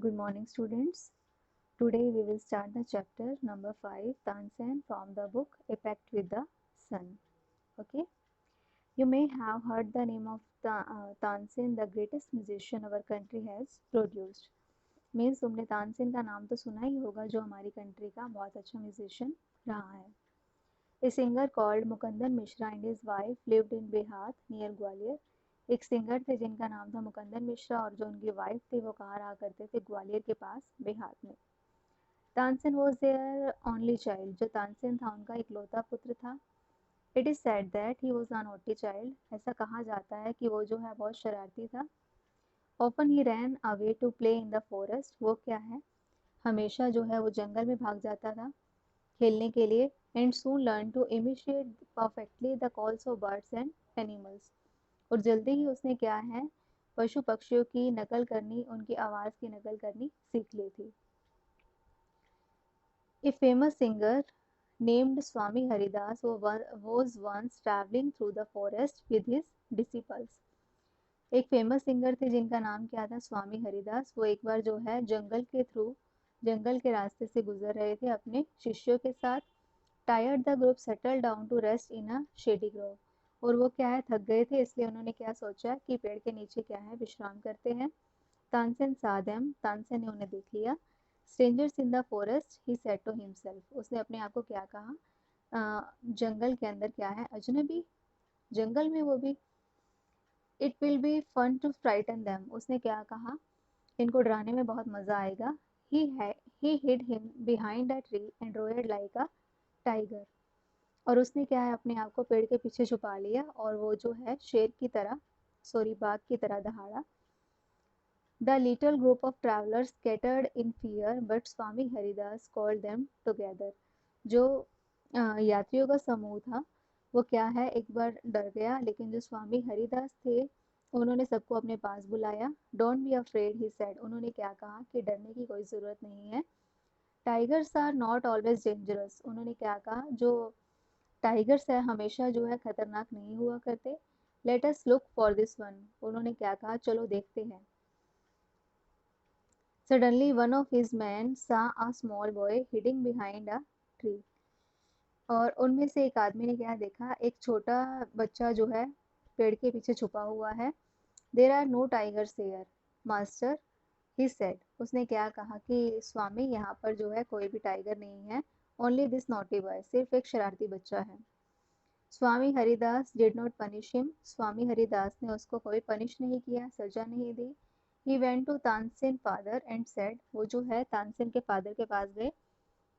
Good morning, students. Today we will start the chapter number 5, Tansen, from the book A Pact with the Sun. Okay, you may have heard the name of Tansen, the greatest musician our country has produced. Means तुमने तानसेन का नाम तो सुना ही होगा, जो हमारी country का बहुत अच्छा म्यूजिशियन रहा है. A singer called Mukandan Mishra and his wife lived in Behat near Gwalior. एक सिंगर थे जिनका नाम था मुकंदन मिश्रा और जो उनकी वाइफ थी वो कहाँ रहा करते थे, ग्वालियर के पास बेहात में. Tansen was their only child. जो तानसेन था उनका इकलौता पुत्र था. It is said that he was a naughty child. ऐसा कहा जाता है कि वो जो है बहुत शरारती था. Often he ran away to play in the forest. वो क्या है, हमेशा जो है वो जंगल में भाग जाता था खेलने के लिए. And soon learn to imitate perfectly the calls of birds and animals. और जल्दी ही उसने क्या है, पशु पक्षियों की नकल करनी, उनकी आवाज़ की नकल करनी सीख ली थी. A famous singer named Swami Haridas was once traveling through the forest with his disciples. एक फेमस सिंगर थे जिनका नाम क्या था, स्वामी हरिदास. वो एक बार जो है जंगल के रास्ते से गुजर रहे थे अपने शिष्यों के साथ. Tired the group settle down to rest in a shady grove. और वो क्या है, थक गए थे, इसलिए उन्होंने क्या सोचा कि पेड़ के नीचे क्या है विश्राम करते हैं. Tansen saw them. तानसेन ने उन्हें देख लिया. Strangers in the forest, he said to himself. उसने अपने आप को क्या कहा, जंगल के अंदर क्या है, अजनबी, जंगल में वो भी. It will be fun to frighten them. उसने क्या कहा, इनको डराने में बहुत मजा आएगा. He he hid him behind a tree and roared like a tiger. और उसने क्या है, अपने आप को पेड़ के पीछे छुपा लिया और वो जो है शेर की तरह, सॉरी बाघ की तरह दहाड़ा. The little group of travelers scattered in fear, but Swami Haridas called them together. जो यात्रियों का समूह था वो क्या है, एक बार डर गया, लेकिन जो स्वामी हरिदास थे उन्होंने सबको अपने पास बुलाया. Don't be afraid, he said. उन्होंने क्या कहा कि डरने की कोई ज़रूरत नहीं है. Tigers are not always dangerous. उन्होंने क्या कहा, जो टाइगर्स है हमेशा जो है खतरनाक नहीं हुआ करते. Let us look for this one. उन्होंने क्या कहा, चलो देखते हैं. Suddenly one of his men saw a small boy hiding behind a tree. और उनमें से एक आदमी ने क्या देखा, एक छोटा बच्चा जो है पेड़ के पीछे छुपा हुआ है. There are no tigers here, master, he said. उसने क्या कहा कि स्वामी, यहाँ पर जो है कोई भी टाइगर नहीं है. Only this naughty boy, सिर्फ एक शरारती बच्चा है. स्वामी Haridas did not punish him. स्वामी हरिदास ने उसको कोई पनिश नहीं किया, सजा नहीं दी. He went to Tansen father and said. वो जो है तानसेन के फादर के पास गए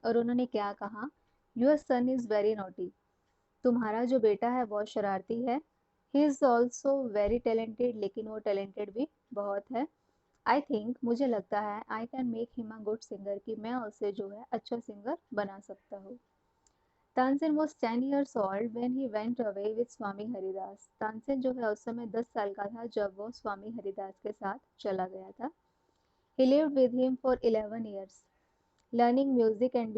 और उन्होंने क्या कहा, Your son is very naughty. तुम्हारा जो बेटा है बहुत शरारती है. He is also very talented. लेकिन वो talented भी बहुत है. I think, मुझे लगता है, I can make him a good singer, कि मैं उसे जो है अच्छा सिंगर बना सकता हूँ. Tansen was 10 years old when he went away with स्वामी हरिदास. तानसेन जो है उस समय 10 साल का था जब वो स्वामी हरिदास के साथ चला गया था. He lived with him for 11 years, learning music and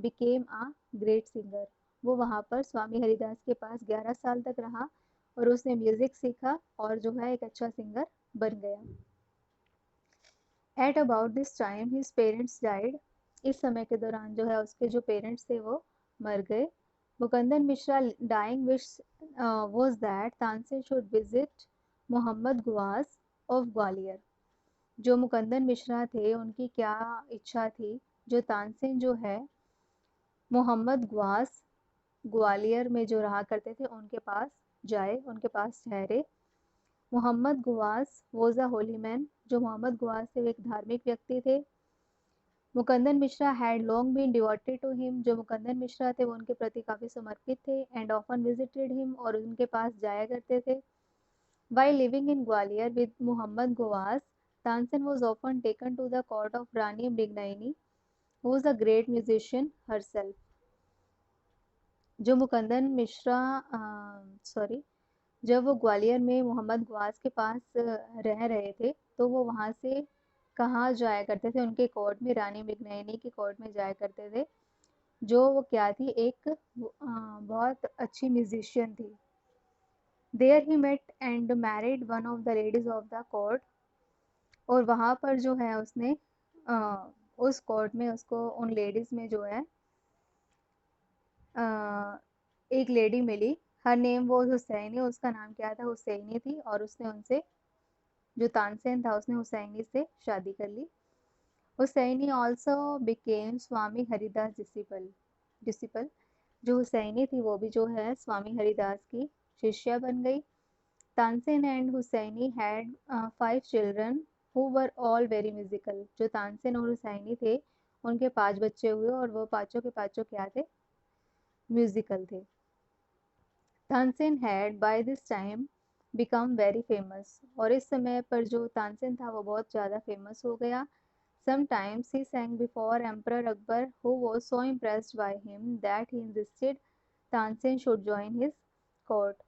became a great singer. वो वहाँ पर स्वामी हरिदास के पास 11 साल तक रहा और उसने म्यूजिक सीखा और जो है एक अच्छा सिंगर बन गया. At about this time his parents died. इस समय के दौरान जो है उसके जो पेरेंट्स थे वो मर गए. मुकंदन Mishra dying wish was that Tansen should visit Mohammad गुआस of Gwalior. जो मुकंदन मिश्रा थे उनकी क्या इच्छा थी, जो तानसेन जो है मोहम्मद गुआस ग्वालियर में जो रहा करते थे उनके पास जाए, उनके पास ठहरे. Mohammad Ghaus was a holy man. जो मोहम्मद गुआस थे वो एक धार्मिक व्यक्ति थे. Mukandan Mishra had long been devoted to him. जो मुकंदन मिश्रा थे वो उनके प्रति काफ़ी समर्पित थे. एंड ऑफन विजिटेड हिम, और उनके पास जाया करते थे. While living in Gwalior with Mohammad Ghaus, Tansen was often taken to the court of Rani Mrignayani, who was a great musician herself. जो मुकंदन मिश्रा सॉरी जब वो ग्वालियर में मोहम्मद गवास के पास रह रहे थे तो वो वहाँ से कहाँ जाया करते थे, उनके कोर्ट में, रानी मृगनयनी की कोर्ट में जाया करते थे, जो वो क्या थी, एक बहुत अच्छी म्यूजिशियन थी. There he met and married one of the ladies of the court. और वहाँ पर जो है उसने उस कोर्ट में उसको उन लेडीज़ में जो है एक लेडी मिली। हर नेम वो हुसैनी, उसका नाम क्या था, हुसैनी थी, और उसने उनसे, जो तानसेन था, उसने हुसैनी से शादी कर ली। हुसैनी ऑल्सो बिकेम स्वामी हरिदास डिसिपल। जो हुसैनी थी वो भी जो है स्वामी हरिदास की शिष्या बन गई। Tansen and Husaini had 5 children who were all very musical. जो तानसेन और हुसैनी थे उनके 5 बच्चे हुए, और वो पांचों के पांचों क्या थे, म्यूजिकल थे। Tansen had by this time become very famous. और इस समय पर जो तानसेन था वो बहुत ज़्यादा फेमस हो गया। Sometimes he sang before Emperor Akbar, who was so impressed by him that he insisted Tansen should join his court.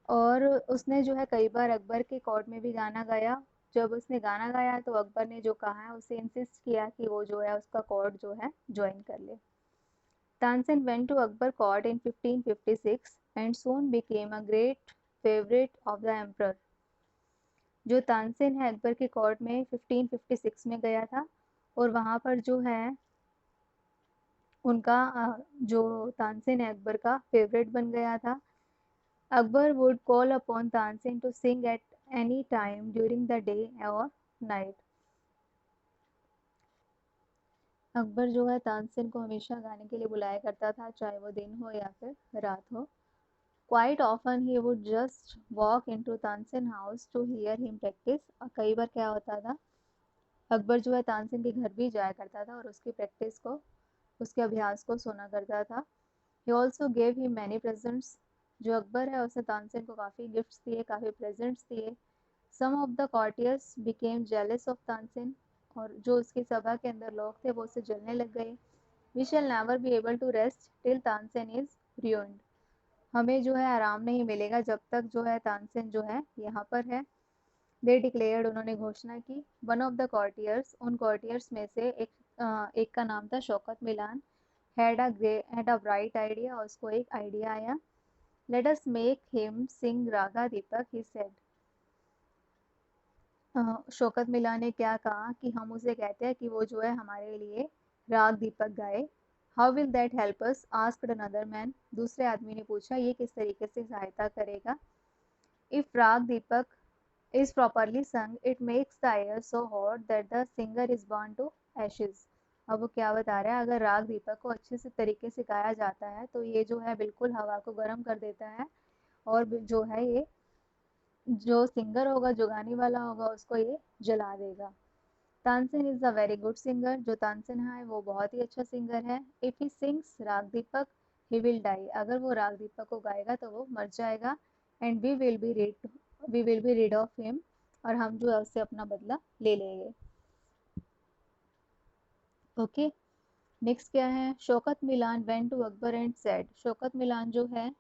और उसने जो है कई बार अकबर के कोर्ट में भी गाना गाया। जब उसने गाना गाया तो अकबर ने जो कहा है उसे इंसिस्ट किया कि वो जो है उसका कोर्ट जो है ज्वाइन कर ले। Tansen went to Akbar court in 1556 and soon became a great favorite of the emperor. जो तानसेन है अकबर के कोर्ट में 1556 में गया था, और वहाँ पर जो है उनका जो तानसेन है अकबर का फेवरेट बन गया था। Akbar would call upon Tansen to sing at any time during the day और नाइट। अकबर जो है तानसेन को हमेशा गाने के लिए बुलाया करता था, चाहे वो दिन हो या फिर रात हो। Quite often he would just walk into Tansen house to hear him practise. और कई बार क्या होता था, अकबर जो है तानसेन के घर भी जाया करता था और उसकी प्रैक्टिस को, उसके अभ्यास को सुना करता था। He also gave him many presents. जो अकबर है उसने तानसेन को काफ़ी गिफ्ट्स दिए, काफ़ी प्रेजेंट्स दिए। Some of the courtiers became jealous of Tansen. और जो उसकी सभा के अंदर लोग थे वो उससे जलने लग गए। We shall never be able to rest till Tansen is ruined। हमें जो है आराम नहीं मिलेगा जब तक जो है तानसेन जो है यहाँ पर है। दे डिक्लेयर्ड, उन्होंने घोषणा की। वन ऑफ द कॉर्टियर्स, उन कॉर्टियर्स में से एक का नाम था शौकत मिलान, हैड अ ब्राइट आइडिया, उसको एक आइडिया आया। Let us make him Singh Raga Deepak, he said. Shaukat मिला ने क्या कहा कि हम उसे कहते हैं कि वो जो है हमारे लिए राग दीपक गाए। How will that help us, asked another man. दूसरे आदमी ने पूछा ये किस तरीके से सहायता करेगा। इफ राग दीपक is properly sung, it makes the air so hot that the singer is burned to ashes। अब वो क्या बता रहा है, अगर राग दीपक को अच्छे से तरीके से गाया जाता है तो ये जो है बिल्कुल हवा को गर्म कर देता है, और जो है ये जो सिंगर होगा, जो गाने वाला होगा, उसको ये जला देगा। Tansen is a very good singer. जो तानसेन है वो बहुत ही अच्छा सिंगर है। इफ ही सिंग्स राग दीपक ही विल डाई। अगर वो राग दीपक को गाएगा तो वो मर जाएगा। And we will be rid of him. और हम जो है उससे अपना बदला ले लेंगे। ओके, नेक्स्ट क्या है, Shaukat Milan went to Akbar and said. Shaukat Milan जो है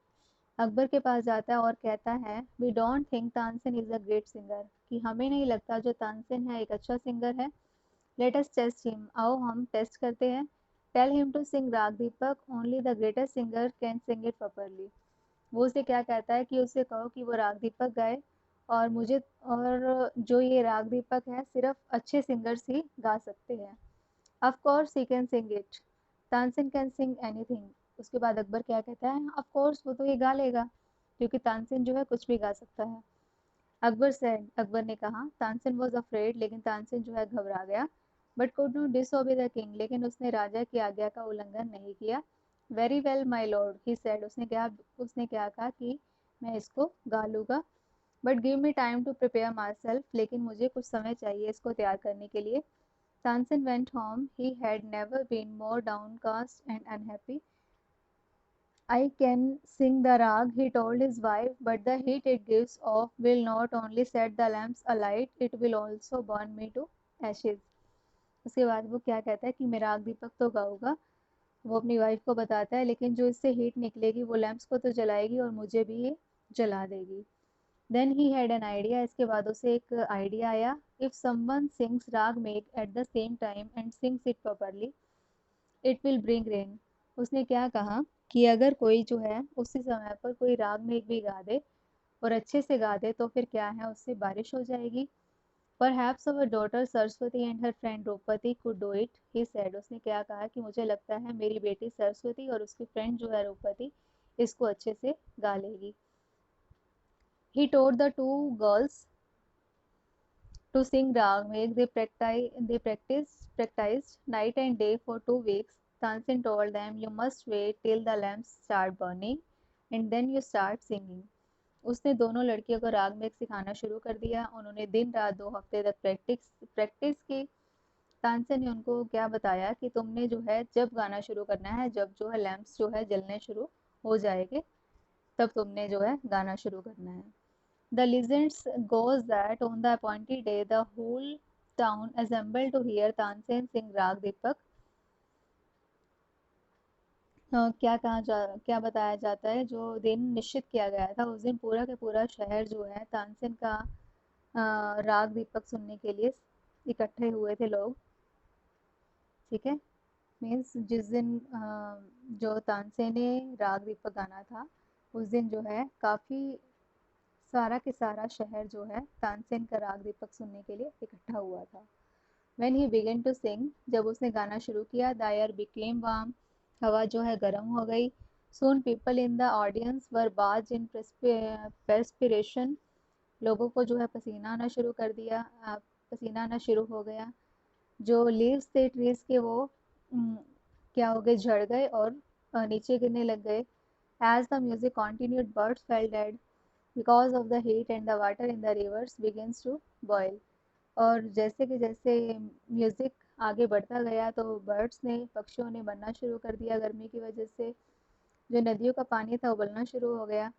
अकबर के पास जाता है और कहता है, we don't think Tansen is a great singer, कि हमें नहीं लगता जो तानसेन है एक अच्छा सिंगर है। लेट अस टेस्ट हिम, आओ हम टेस्ट करते हैं। Tell him to sing raga Deepak, only the greatest singer can sing it properly. वो उसे क्या कहता है कि उसे कहो कि वो राग दीपक गाए, और जो ये राग दीपक है सिर्फ अच्छे सिंगर्स ही गा सकते हैं। Of course he can sing it, Tansen can sing anything. उसके बाद अकबर क्या कहता है, ऑफ कोर्स वो तो ये गा लेगा, क्योंकि तानसेन जो है कुछ भी गा सकता है। अकबर सेड, अकबर ने कहा, तानसेन वॉज अफ्रेड, लेकिन तानसेन जो है घबरा गया। But could not disobey the king, लेकिन उसने राजा की आज्ञा का उल्लंघन नहीं किया। Very well my lord, he said, उसने क्या कहा कि मैं इसको गा लूँगा। But give me time to prepare myself, लेकिन मुझे कुछ समय चाहिए इसको तैयार करने के लिए। Tansen went home, he had never been more downcast and unhappy. I can sing the rag, he told his wife, but the heat it gives off will not only set the lamps alight, it will also burn me to ashes। उसके बाद वो क्या कहता है कि मैं राग दीपक तो गाऊंगा, वो अपनी वाइफ को बताता है, लेकिन जो इससे हीट निकलेगी वो लैम्प्स को तो जलाएगी और मुझे भी ये जला देगी। Then he had an idea, इसके बाद उसे एक आइडिया आया। If someone sings raag Megh at the same time and sings it properly, it will bring rain. उसने क्या कहा कि अगर कोई जो है उसी समय पर कोई राग में भी गा दे और अच्छे से गा दे तो फिर क्या है, उससे बारिश हो जाएगी। Perhaps our daughter Saraswati and her friend Rupati could do it, he said. उसने क्या कहा कि मुझे लगता है मेरी बेटी सरस्वती और उसकी फ्रेंड जो है रूपति इसको अच्छे से गा लेगी. He taught the two girls to sing rag meg. They practiced night and day for 2 weeks. Tansen told them, you must wait till the lamps start burning and then you start singing. उसने दोनों लड़कियों को राग में सिखाना शुरू कर दिया. उन्होंने दिन रात 2 हफ्ते तक प्रैक्टिस की. तानसेन ने उनको क्या बताया कि तुमने जो है जब गाना शुरू करना है, जब जो है लैंप्स जो है जलने शुरू हो जाएंगे तब तुमने जो है गाना शुरू करना है. The legend goes that on the appointed day the whole town assembled to hear Tansen sing Rag Deepak. क्या बताया जाता है, जो दिन निश्चित किया गया था उस दिन पूरा के पूरा शहर जो है तानसेन का राग दीपक सुनने के लिए इकट्ठे हुए थे लोग. ठीक है, मीन्स जिस दिन जो तानसेन ने राग दीपक गाना था उस दिन जो है काफ़ी सारा के सारा शहर जो है तानसेन का राग दीपक सुनने के लिए इकट्ठा हुआ था. When he began to sing, जब उसने गाना शुरू किया, the air became warm, हवा जो है गर्म हो गई. Soon people in the audience were bathed in perspiration. लोगों को जो है पसीना आना शुरू कर दिया, पसीना आना शुरू हो गया. जो लीव्स थे ट्रीज के वो क्या हो गए, झड़ गए और नीचे गिरने लग गए. As the music continued, birds fell dead because of the heat and the water in the rivers begins to boil. और जैसे कि जैसे म्यूज़िक आगे बढ़ता गया तो बर्ड्स ने, पक्षियों ने मरना शुरू कर दिया गर्मी की वजह से. जो नदियों का पानी था उबलना शुरू हो गया.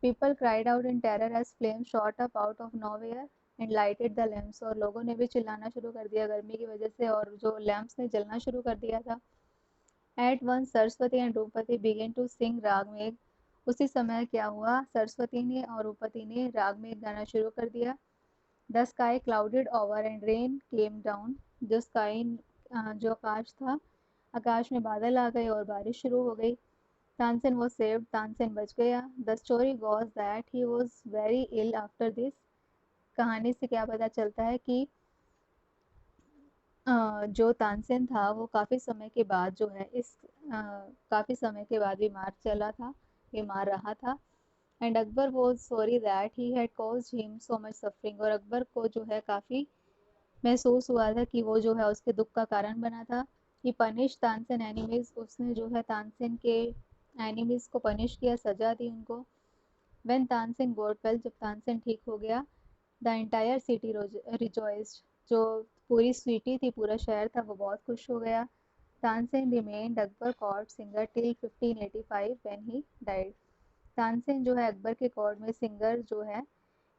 People cried out in terror as flame shot up out of nowhere and lighted the lamps. और लोगों ने भी चिल्लाना शुरू कर दिया गर्मी की वजह से और जो लैम्प्स ने जलना शुरू कर दिया था. At once Saraswati and Rupati began to sing raga Megh. उसी समय क्या हुआ, सरस्वती ने और रूपति ने राग मेघ गाना शुरू कर दिया. The sky clouded over and rain came down. जो स्काई जो आकाश था, आकाश में बादल आ गए और बारिश शुरू हो गई. Tansen was saved. तानसेन बच गया. The story goes that he was very ill after this. कहानी से क्या पता चलता है कि जो तानसेन था वो काफ़ी समय के बाद जो है काफ़ी समय के बाद बीमार रहा था. And Akbar was sorry that he had caused him so much suffering. और अकबर को जो है काफ़ी महसूस हुआ था कि वो जो है उसके दुख का कारण बना था. कि पनिश तानसेन एनिमीज, उसने जो है तानसेन के एनिमीज को पनिश किया, सजा दी उनको. व्हेन तानसेन गॉट वेल, जब तानसेन ठीक हो गया, द एंटायर सिटी रिजॉइस्ड. जो पूरी सिटी थी, पूरा शहर था, वो बहुत खुश हो गया. Tansen remained Akbar court singer till 1585 when he died. Tansen जो है अकबर के कोर्ट में सिंगर जो है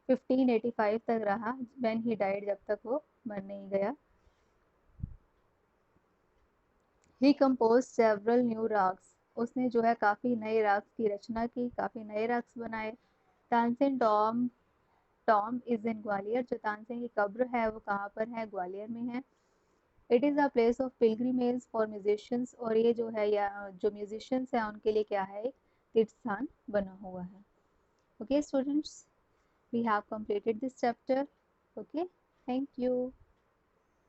1585 तक रहा, व्हेन ही डाइड, जब तक वो मर नहीं गया. ही कंपोज सेवरल न्यू राग्स. उसने जो है काफ़ी नए राग्स की रचना की, काफ़ी नए राग्स बनाए. Tansen Tom is in Gwalior. जो तानसेन की कब्र है वो कहाँ पर है, ग्वालियर में है. It is a place of pilgrimage for musicians. और ये जो है या जो म्यूजिशियंस हैं उनके लिए क्या है, एक तीर्थ स्थान बना हुआ है. Okay students, we have completed this chapter. Okay, thank you.